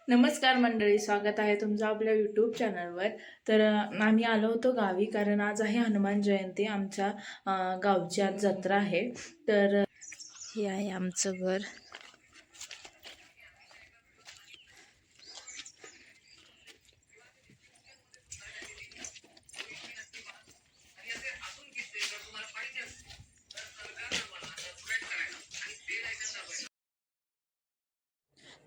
नमस्कार मंडळी, स्वागत आहे तुमचं आपल्या यूट्यूब चॅनलवर. तर आम्ही आलो होतो गावी, कारण आज आहे हनुमान जयंती. आमच्या गावची आज जत्रा आहे. तर हे आहे आमचं घर.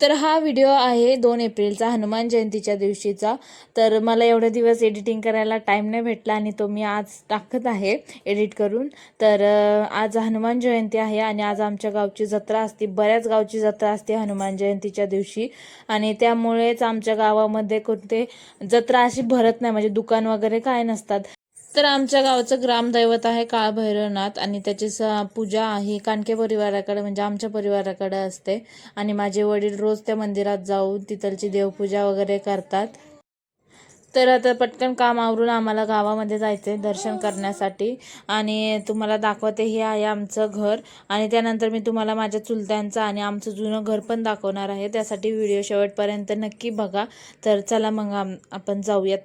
तर हा व्हिडिओ आहे 2 एप्रिलचा, हनुमान जयंतीच्या दिवशीचा. तर मला एवढे दिवस एडिटिंग करायला टाईम नाही भेटला आणि तो मी आज टाकत आहे एडिट करून. तर आज हनुमान जयंती आहे आणि आज आमच्या गावची जत्रा असते. बऱ्याच गावची जत्रा असते हनुमान जयंतीच्या दिवशी आणि त्यामुळेच आमच्या गावामध्ये कोणते जत्रा अशी भरत नाही, म्हणजे दुकान वगैरे काय नसतात. तर आमच्या गावचं ग्रामदैवत आहे काळभैरवनाथ आणि त्याची पूजा आहे कानके परिवाराकडे, म्हणजे आमच्या परिवाराकडे असते. आणि माझे वडील रोज त्या मंदिरात जाऊन तिथलची देवपूजा वगैरे करतात. तर आता पटकन काम आवरून आम्हाला गावामध्ये जायचं आहे दर्शन करण्यासाठी. आणि तुम्हाला दाखवते, हे आहे आमचं घर. आणि त्यानंतर मी तुम्हाला माझ्या चुलत्यांचं आणि आमचं जुनं घर पण दाखवणार आहे. त्यासाठी व्हिडिओ शेवटपर्यंत नक्की बघा. तर चला मग आपण जाऊयात.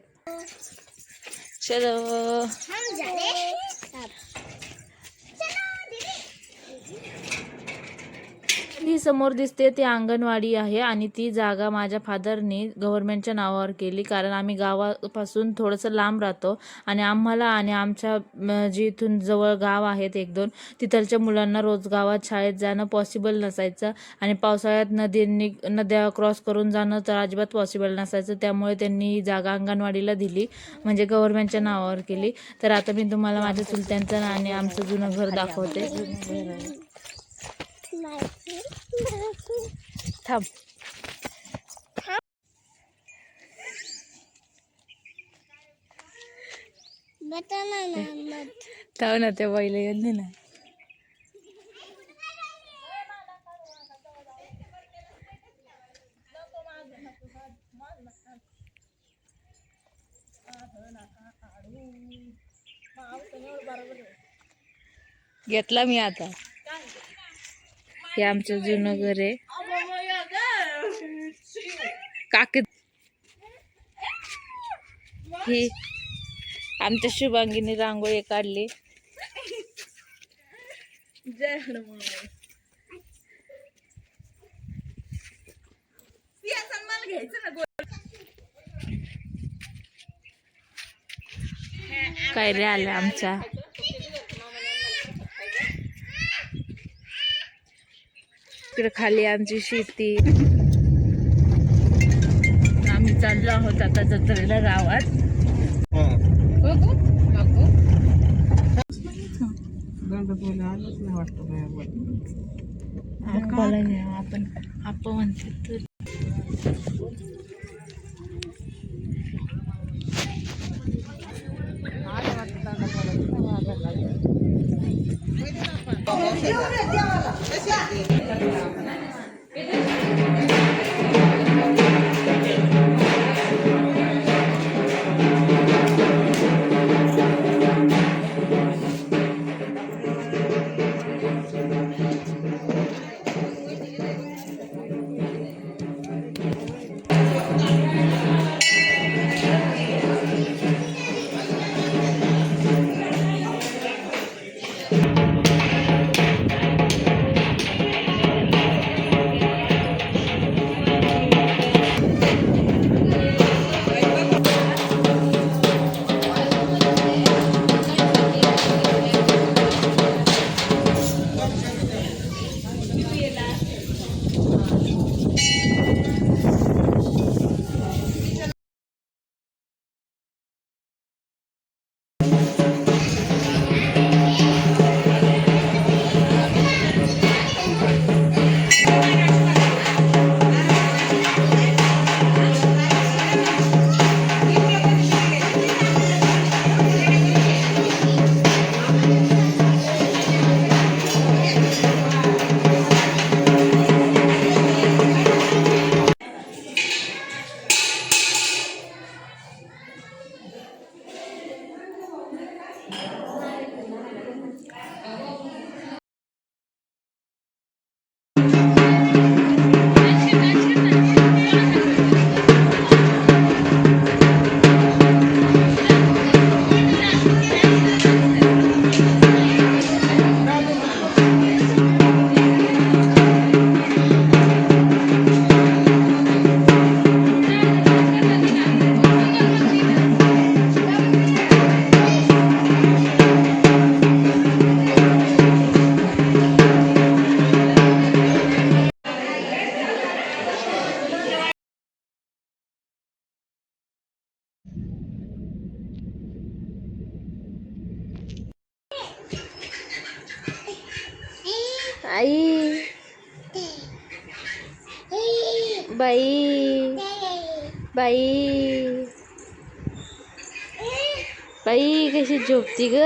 चलो. ही समोर दिसते ती अंगणवाडी आहे आणि ती जागा माझ्या फादरनी गव्हर्नमेंटच्या नावावर केली, कारण आम्ही गावापासून थोडंसं लांब राहतो आणि आम्हाला आणि आमच्या जी इथून जवळ गाव आहेत 1-2 तिथलच्या मुलांना रोज गावात शाळेत जाणं पॉसिबल नसायचं. आणि पावसाळ्यात नद्या क्रॉस करून जाणं तर अजिबात पॉसिबल नसायचं. त्यामुळे त्यांनी ही जागा अंगणवाडीला दिली, म्हणजे गव्हर्नमेंटच्या नावावर केली. तर आता मी तुम्हाला माझ्या चुलत्यांचं आणि आमचं जुनं घर दाखवते. थांब. थांब ना, ते बैल येत ना. घेतला मी आता. हे आमचं जुनं घर आहे. काकत ही आमच्या शुभांगीने रांगोळी काढली. जय हनुमान. काय रे आल्या आमच्या. इकडे खाली आमची शेती. आम्ही चाललो आहोत आता जत्रेला गावात. आपण म्हणतो आई बाई बाई बाई कशी झोपती ग.